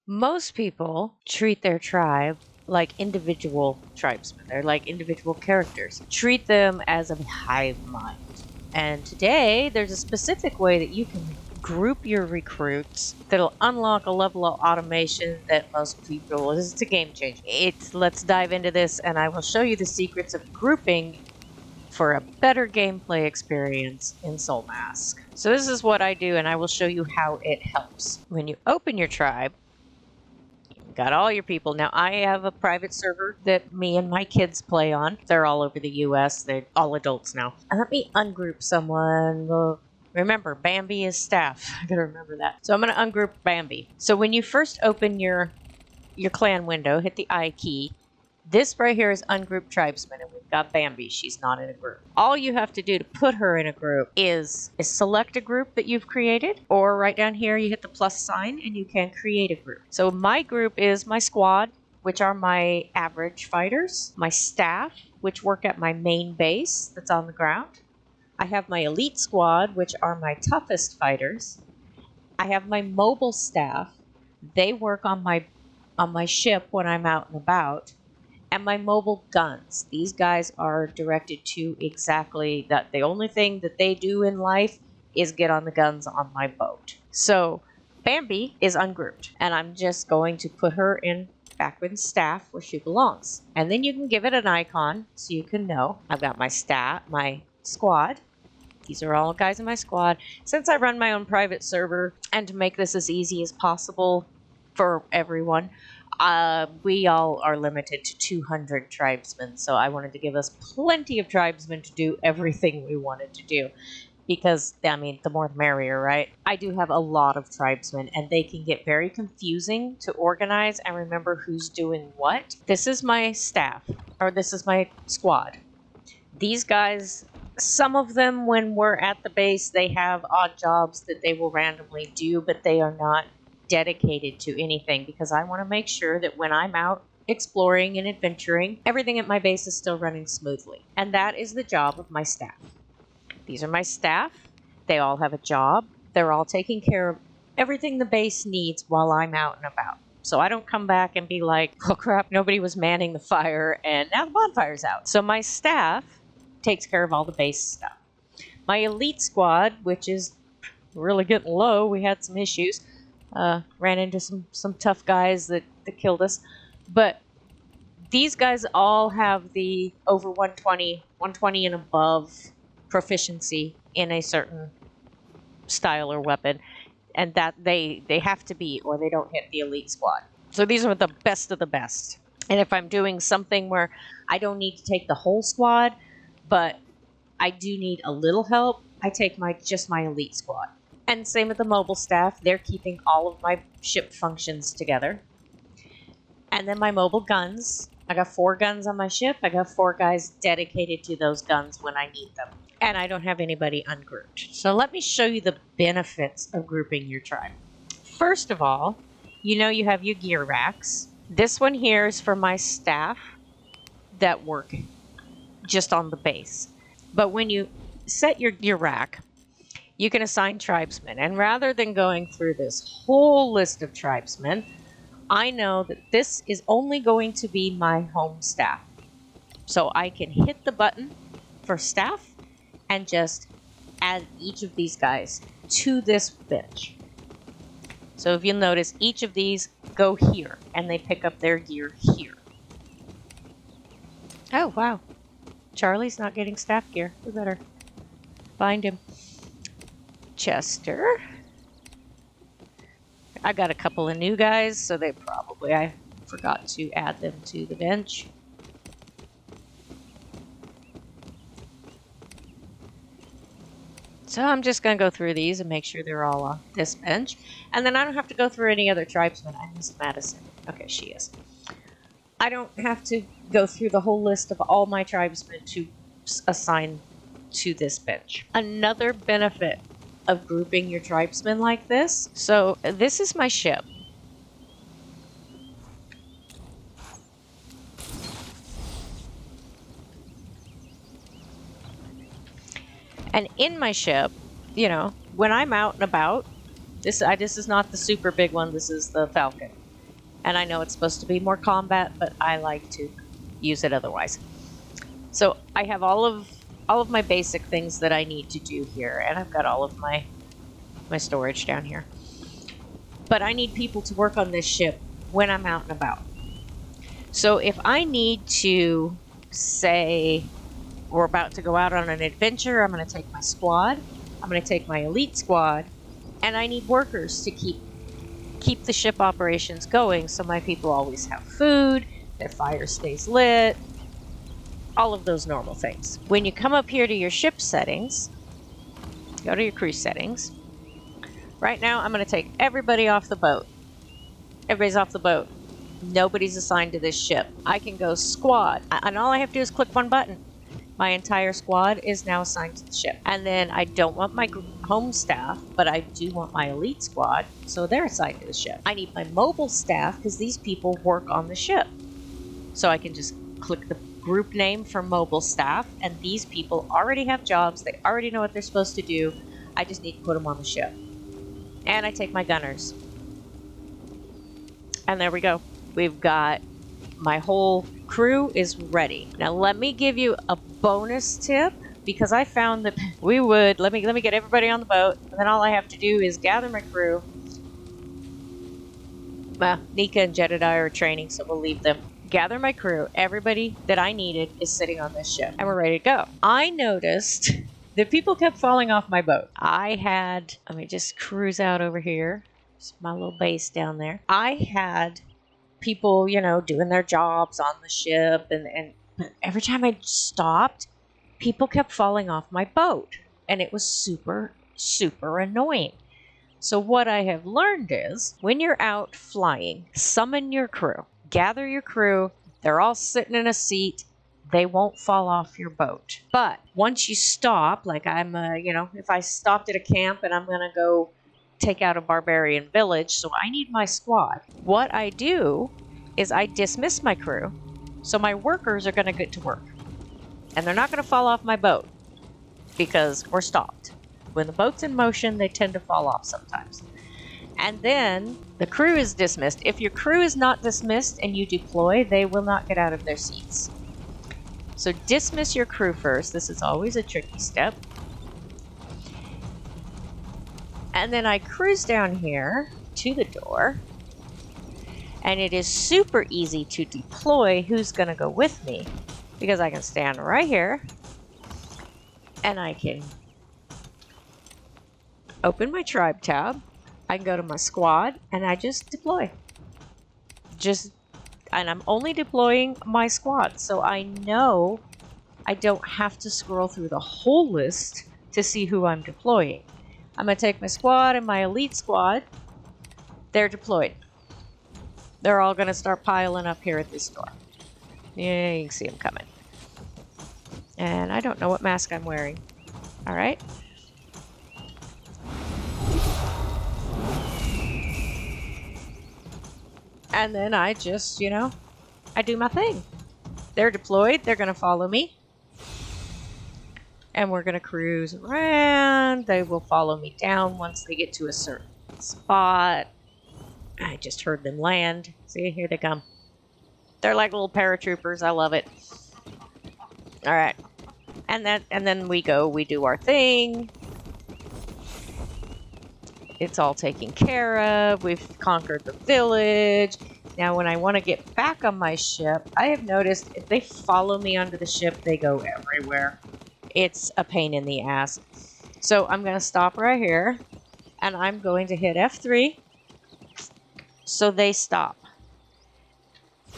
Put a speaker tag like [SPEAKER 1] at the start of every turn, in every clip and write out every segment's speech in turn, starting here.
[SPEAKER 1] Most people treat their tribe like individual tribesmen. They're like individual characters. Treat them as a hive mind. And today, there's a specific way that you can group your recruits that'll unlock a level of automation that most people, it's a game changer. Let's dive into this, and I will show you the secrets of grouping for a better gameplay experience in Soulmask. So this is what I do, and I will show you how it helps. When you open your tribe, you've got all your people. Now, I have a private server that me and my kids play on. They're all over the US. They're all adults now. And let me ungroup someone. Remember, Bambi is staff. I gotta remember that. So I'm gonna ungroup Bambi. So when you first open your clan window, hit the I key. This right here is ungroup tribesmen, and we've got Bambi. She's not in a group. All you have to do to put her in a group is select a group that you've created, or right down here you hit the plus sign and you can create a group. So my group is my squad, which are my average fighters, my staff, which work at my main base that's on the ground. I have my elite squad, which are my toughest fighters. I have my mobile staff. They work on my ship when I'm out and about. And my mobile guns. These guys are directed to exactly that. The only thing that they do in life is get on the guns on my boat. So Bambi is ungrouped, and I'm just going to put her in back in staff where she belongs. And then you can give it an icon so you can know. I've got my squad. These are all guys in my squad. Since I run my own private server, and to make this as easy as possible for everyone, we all are limited to 200 tribesmen, so I wanted to give us plenty of tribesmen to do everything we wanted to do. Because, I mean, the more the merrier, right? I do have a lot of tribesmen, and they can get very confusing to organize and remember who's doing what. This is my staff, or this is my squad. These guys, some of them, when we're at the base, they have odd jobs that they will randomly do, but they are not dedicated to anything, because I want to make sure that when I'm out exploring and adventuring, everything at my base is still running smoothly. And that is the job of my staff. These are my staff. They all have a job. They're all taking care of everything the base needs while I'm out and about. So I don't come back and be like, oh crap, nobody was manning the fire and now the bonfire's out. So my staff takes care of all the base stuff. My elite squad, which is really getting low, we had some issues. Ran into some tough guys that killed us. But these guys all have the over 120 and above proficiency in a certain style or weapon. And that they have to be, or they don't hit the elite squad. So these are the best of the best. And if I'm doing something where I don't need to take the whole squad, but I do need a little help, I take just my elite squad. And same with the mobile staff. They're keeping all of my ship functions together. And then my mobile guns. I got 4 guns on my ship. I got 4 guys dedicated to those guns when I need them. And I don't have anybody ungrouped. So let me show you the benefits of grouping your tribe. First of all, you have your gear racks. This one here is for my staff that work just on the base. But when you set your rack, you can assign tribesmen. And rather than going through this whole list of tribesmen, I know that this is only going to be my home staff. So I can hit the button for staff and just add each of these guys to this bench. So if you'll notice, each of these go here, and they pick up their gear here. Oh, wow. Charlie's not getting staff gear. We better find him. Chester. I got a couple of new guys, so I forgot to add them to the bench. So I'm just going to go through these and make sure they're all on this bench. And then I don't have to go through any other tribesmen. I miss Madison. Okay, she is. I don't have to go through the whole list of all my tribesmen to assign to this bench. Another benefit of grouping your tribesmen like this. So this is my ship. And in my ship, when I'm out and about, this is not the super big one, this is the Falcon. And I know it's supposed to be more combat, but I like to use it otherwise. So I have all of my basic things that I need to do here, and I've got all of my storage down here. But I need people to work on this ship when I'm out and about. So if I need to, say, we're about to go out on an adventure, I'm going to take my squad, I'm going to take my elite squad, and I need workers to keep the ship operations going, so my people always have food, their fire stays lit, all of those normal things. When you come up here to your ship settings, go to your crew settings. Right now, I'm going to take everybody off the boat. Everybody's off the boat. Nobody's assigned to this ship. I can go squad, and all I have to do is click one button. My entire squad is now assigned to the ship. And then I don't want my home staff, but I do want my elite squad, so they're assigned to the ship. I need my mobile staff because these people work on the ship. So I can just click the group name for mobile staff, and these people already have jobs. They already know what they're supposed to do. I just need to put them on the ship. And I take my gunners. And there we go. We've got my whole crew is ready. Now let me give you a bonus tip, because I found that let me get everybody on the boat, and then all I have to do is gather my crew. Well, Nika and Jedediah are training, so we'll leave them. Gather my crew. Everybody that I needed is sitting on this ship, and we're ready to go. I noticed that people kept falling off my boat. Let me just cruise out over here. It's my little base down there. I had people, doing their jobs on the ship, and every time I stopped, people kept falling off my boat, and it was super, super annoying. So what I have learned is, when you're out flying, summon your crew. Gather your crew. They're all sitting in a seat. They won't fall off your boat. But once you stop, like if I stopped at a camp and I'm going to go take out a barbarian village, so I need my squad. What I do is I dismiss my crew, so my workers are going to get to work. And they're not going to fall off my boat, because we're stopped. When the boat's in motion, they tend to fall off sometimes. And then the crew is dismissed. If your crew is not dismissed and you deploy, they will not get out of their seats. So dismiss your crew first. This is always a tricky step. And then I cruise down here to the door. And it is super easy to deploy who's going to go with me, because I can stand right here and I can open my tribe tab. I can go to my squad and I just deploy. And I'm only deploying my squad, so I know I don't have to scroll through the whole list to see who I'm deploying. I'm going to take my squad and my elite squad. They're deployed. They're all going to start piling up here at this door. Yeah, you can see them coming. And I don't know what mask I'm wearing. All right. And then I just, I do my thing. They're deployed. They're going to follow me. And we're going to cruise around. They will follow me down once they get to a certain spot. I just heard them land. See, here they come. They're like little paratroopers. I love it. All right. And then we do our thing. It's all taken care of. We've conquered the village. Now, when I want to get back on my ship, I have noticed if they follow me onto the ship, they go everywhere. It's a pain in the ass. So I'm going to stop right here, and I'm going to hit F3 so they stop.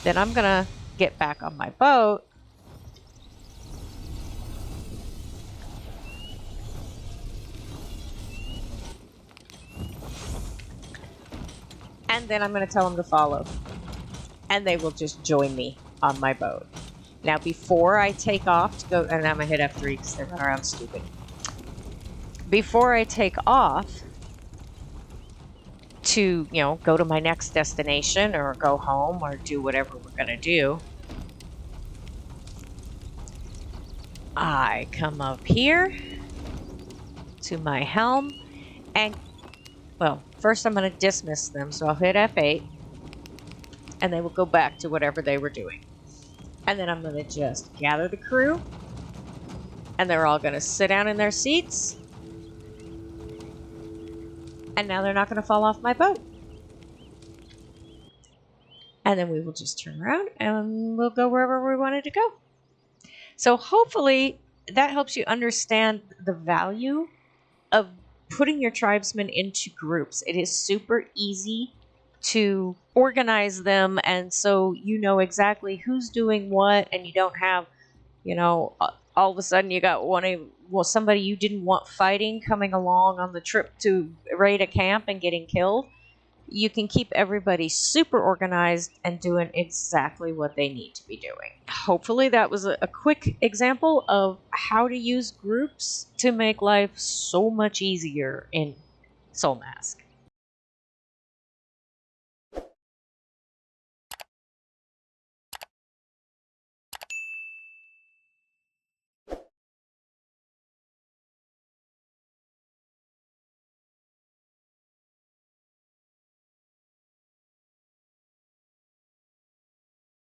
[SPEAKER 1] Then I'm going to get back on my boat. And then I'm going to tell them to follow. And they will just join me on my boat. Now, before I take off to go, and I'm going to hit F3 because they're running around stupid. Before I take off to, go to my next destination or go home or do whatever we're going to do, I come up here to my helm and, well, first I'm going to dismiss them, so I'll hit F8. and they will go back to whatever they were doing. And then I'm going to just gather the crew, and they're all going to sit down in their seats, and now they're not going to fall off my boat. And then we will just turn around and we'll go wherever we wanted to go. So hopefully that helps you understand the value of putting your tribesmen into groups. It is super easy to organize them, and so you know exactly who's doing what, and you don't have, all of a sudden you got somebody you didn't want fighting coming along on the trip to raid a camp and getting killed. You can keep everybody super organized and doing exactly what they need to be doing. Hopefully that was a quick example of how to use groups to make life so much easier in Soulmask.